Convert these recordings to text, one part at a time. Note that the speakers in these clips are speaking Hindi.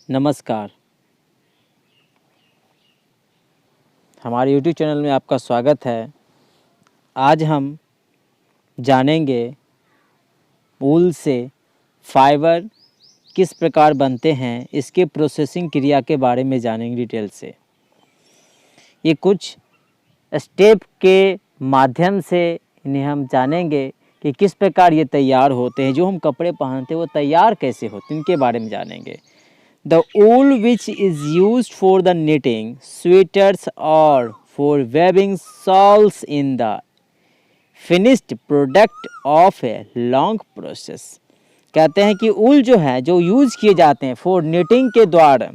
नमस्कार, हमारे YouTube चैनल में आपका स्वागत है। आज हम जानेंगे वूल से फाइबर किस प्रकार बनते हैं, इसके प्रोसेसिंग क्रिया के बारे में जानेंगे डिटेल से। ये कुछ स्टेप के माध्यम से इन्हें हम जानेंगे कि किस प्रकार ये तैयार होते हैं। जो हम कपड़े पहनते हैं वो तैयार कैसे होते हैं, इनके बारे में जानेंगे। The wool which is used for the knitting, sweaters or for weaving shawls in the finished product of a long process। कहते हैं कि ऊल जो है जो यूज किए जाते हैं फॉर निटिंग के द्वारा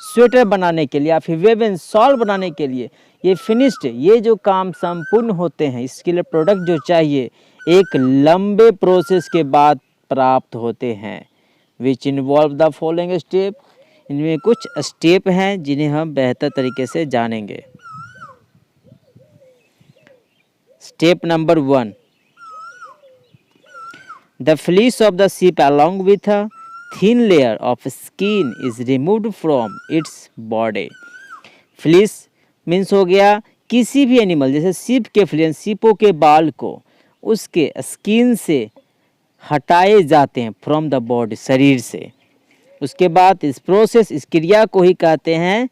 स्वेटर बनाने के लिए या फिर वेवन शॉल बनाने के लिए, ये फिनिश्ड, ये जो काम संपूर्ण होते हैं, इसके लिए प्रोडक्ट जो चाहिए एक लंबे प्रोसेस के बाद प्राप्त होते हैं। Which involve the following step, इनमें कुछ स्टेप हैं जिन्हें हम बेहतर तरीके से जानेंगे। Step number 1, the fleece of the sheep along with a thin layer of skin is removed from its body। Fleece means हो गया किसी भी एनिमल, जैसे सीप के फ्लीस, सीपों के बाल को उसके स्किन से हटाए जाते हैं फ्रॉम द बॉडी, शरीर से। उसके बाद इस प्रोसेस, इस क्रिया को ही कहते हैं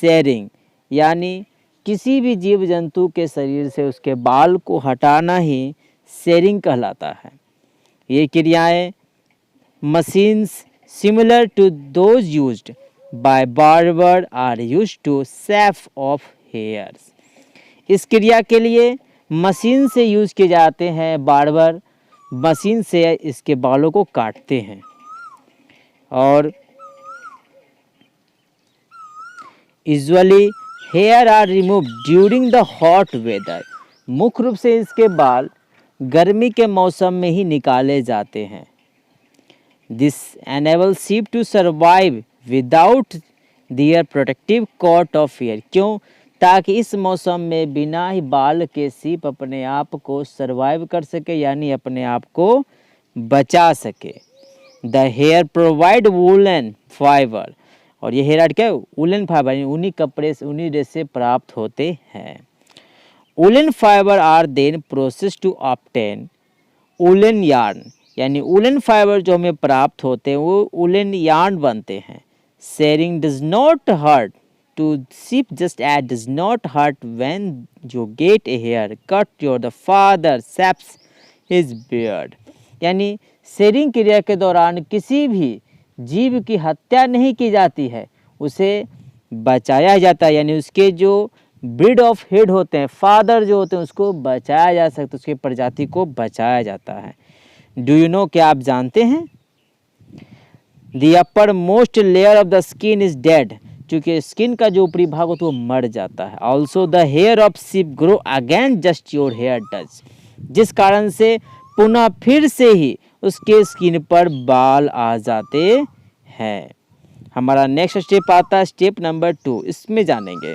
शेयरिंग, यानी किसी भी जीव जंतु के शरीर से उसके बाल को हटाना ही शेयरिंग कहलाता है। ये क्रियाएं machines similar to those used by barber are used to shave off hairs. इस क्रिया के लिए मशीन से यूज किए जाते हैं, बार्बर मशीन से इसके बालों को काटते हैं। और usually hair are remove during the hot weather. मुख्य रूप से इसके बाल गर्मी के मौसम में ही निकाले जाते हैं। This enable sheep to survive without their protective coat of hair. क्यों? ताकि इस मौसम में बिना ही बाल के सीप अपने आप को सर्वाइव कर सके, यानी अपने आप को बचा सके। The hair provide woollen fibre, और ये हेयर क्या है? वूलन फाइबर, उन्हीं कपड़े से, उन्हीं ड्रेस से प्राप्त होते हैं। Woollen fibre are then process to obtain woollen yarn, यानी वूलन फाइबर जो हमें प्राप्त होते हैं वो वूलन यार्न बनते हैं। Shearing does not hurt to sheep just as does not hurt when you get a hair cut your the father saps his beard। यानी शेयरिंग क्रिया के दौरान किसी भी जीव की हत्या नहीं की जाती है, उसे बचाया जाता है, यानी उसके जो ब्रीड ऑफ हेड होते हैं, फादर जो होते हैं, उसको बचाया जा सकता है, उसकी प्रजाति को बचाया जाता है। डू यू नो, क्या आप जानते हैं? The upper most layer of the skin is dead, चूँकि स्किन का जो ऊपरी भाग होता है वो मर जाता है। Also the hair of sheep grow again just your hair does, जिस कारण से पुनः फिर से ही उसके स्किन पर बाल आ जाते हैं। हमारा नेक्स्ट स्टेप आता है स्टेप नंबर 2, इसमें जानेंगे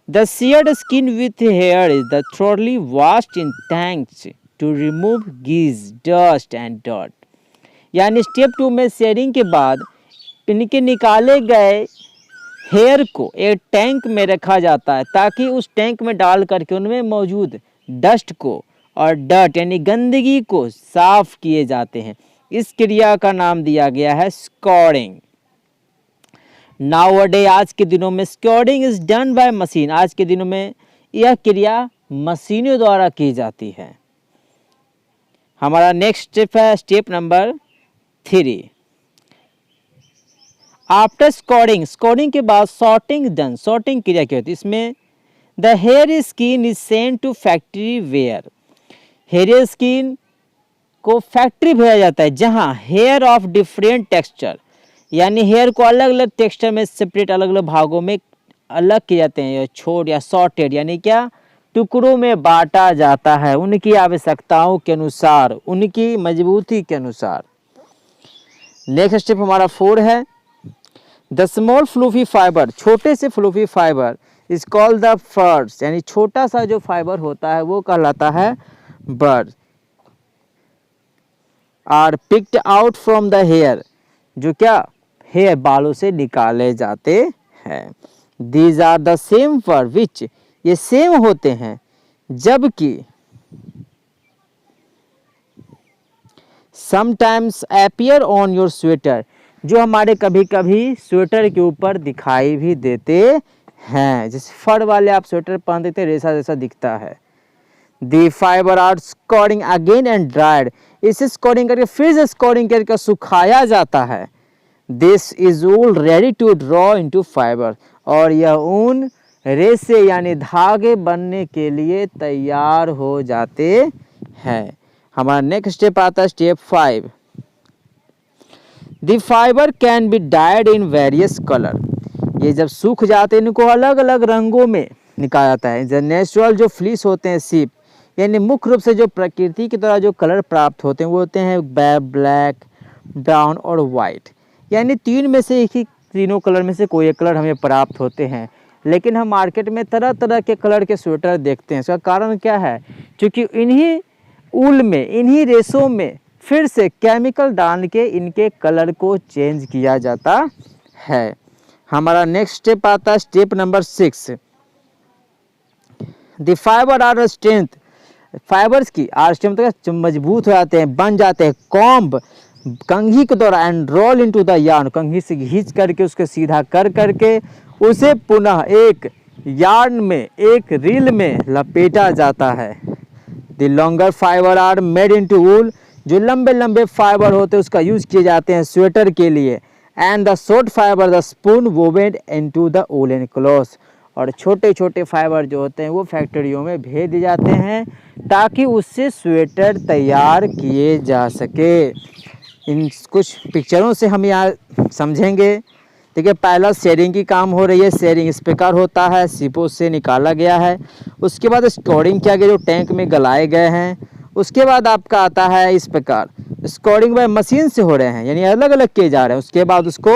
the sheared skin with hair is the thoroughly washed in tanks to remove grease dust and डॉट। यानी स्टेप 2 में शेयरिंग के बाद इनके निकाले गए हेयर को एक टैंक में रखा जाता है, ताकि उस टैंक में डाल करके उनमें मौजूद डस्ट को और डर्ट यानी गंदगी को साफ किए जाते हैं। इस क्रिया का नाम दिया गया है स्कॉरिंग। नाउअडे, आज के दिनों में scoring is done by machine, आज के दिनों में यह क्रिया मशीनों द्वारा की जाती है। हमारा नेक्स्ट स्टेप है step number 3। After scoring, scoring के बाद सॉर्टिंग डन, सॉर्टिंग क्रिया क्या होती है? इसमें the hair skin is sent to factory where, hair skin को फैक्ट्री भेजा जाता है जहां हेयर ऑफ डिफरेंट टेक्सचर, यानी हेयर को अलग अलग टेक्सचर में सेपरेट, अलग अलग भागों में अलग किए जाते हैं, छोड़ या सॉर्टेड, यानी क्या, टुकड़ों में बांटा जाता है उनकी आवश्यकताओं के अनुसार, उनकी मजबूती के अनुसार। नेक्स्ट स्टेप हमारा 4 है द स्मॉल फ्लूफी फाइबर, छोटे से फ्लूफी फाइबर इज कॉल्ड द फर्स, यानी छोटा सा जो फाइबर होता है वो कहलाता है bird. Are picked out from the hair, जो क्या हेयर बालों से निकाले जाते हैं। These are the same for which, ये सेम होते हैं, जबकि sometimes appear on your sweater, जो हमारे कभी कभी स्वेटर के ऊपर दिखाई भी देते हैं। जैसे फर वाले आप स्वेटर पहनते थे, रेसा जैसा दिखता है। The fibre are scouring again and dried, इसे स्कोरिंग करके फिर से स्कोरिंग करके सुखाया जाता है। This is wool ready to draw into fibre, और यह ऊन रेसे यानी धागे बनने के लिए तैयार हो जाते हैं। हमारा नेक्स्ट स्टेप आता है step 5। The fibre can be died in various colour, ये जब सूख जाते हैं इनको अलग अलग रंगों में निकाला जाता है। जो नेचुरल जो फ्लीस होते हैं सीप, यानी मुख्य रूप से जो प्रकृति की तरह जो कलर प्राप्त होते हैं वो होते हैं ब्लैक, ब्राउन और वाइट, यानी तीन में से एक ही, तीनों कलर में से कोई एक कलर हमें प्राप्त होते हैं। लेकिन हम मार्केट में तरह तरह के कलर के स्वेटर देखते हैं। इसका कारण क्या है? क्योंकि इन्हीं ऊल में, इन्हीं रेशों में फिर से केमिकल डाल के इनके कलर को चेंज किया जाता है। हमारा नेक्स्ट स्टेप आता है step number 6। The fibre are strength, fibres की आर स्ट्रेंथ मजबूत हो जाते हैं, बन जाते हैं। कॉम्ब, कंघी के द्वारा, and roll into the yarn, कंघी से घींच करके उसके सीधा कर करके उसे पुनः एक यार्न में, एक रील में लपेटा जाता है। The longer fibre are made into wool, जो लंबे लंबे फाइबर होते हैं उसका यूज किए जाते हैं स्वेटर के लिए। And the short fibre the spoon woven into the woollen cloth, और छोटे छोटे फाइबर जो होते हैं वो फैक्ट्रियों में भेज दिए जाते हैं ताकि उससे स्वेटर तैयार किए जा सके। इन कुछ पिक्चरों से हम यहाँ समझेंगे। देखिए, पहला शेयरिंग की काम हो रही है। शेयरिंग इस प्रकार होता है, सीपों से निकाला गया है। उसके बाद स्कोरिंग किया गया, जो टैंक में गलाए गए हैं। उसके बाद आपका आता है इस प्रकार स्कोरिंग बाय मशीन से हो रहे हैं, यानी अलग अलग किए जा रहे हैं। उसके बाद उसको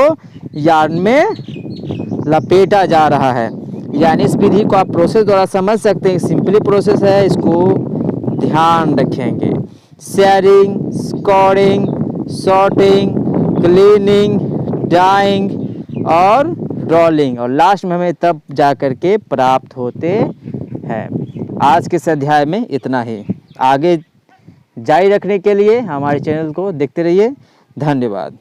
यार्न में लपेटा जा रहा है। यानी इस विधि को आप प्रोसेस द्वारा समझ सकते हैं, सिंपली प्रोसेस है, इसको ध्यान रखेंगे। Shearing, scouring, sorting, cleaning, dyeing और रोलिंग, और लास्ट में हमें तब जा कर के प्राप्त होते हैं। आज के इस अध्याय में इतना ही। आगे जारी रखने के लिए हमारे चैनल को देखते रहिए। धन्यवाद।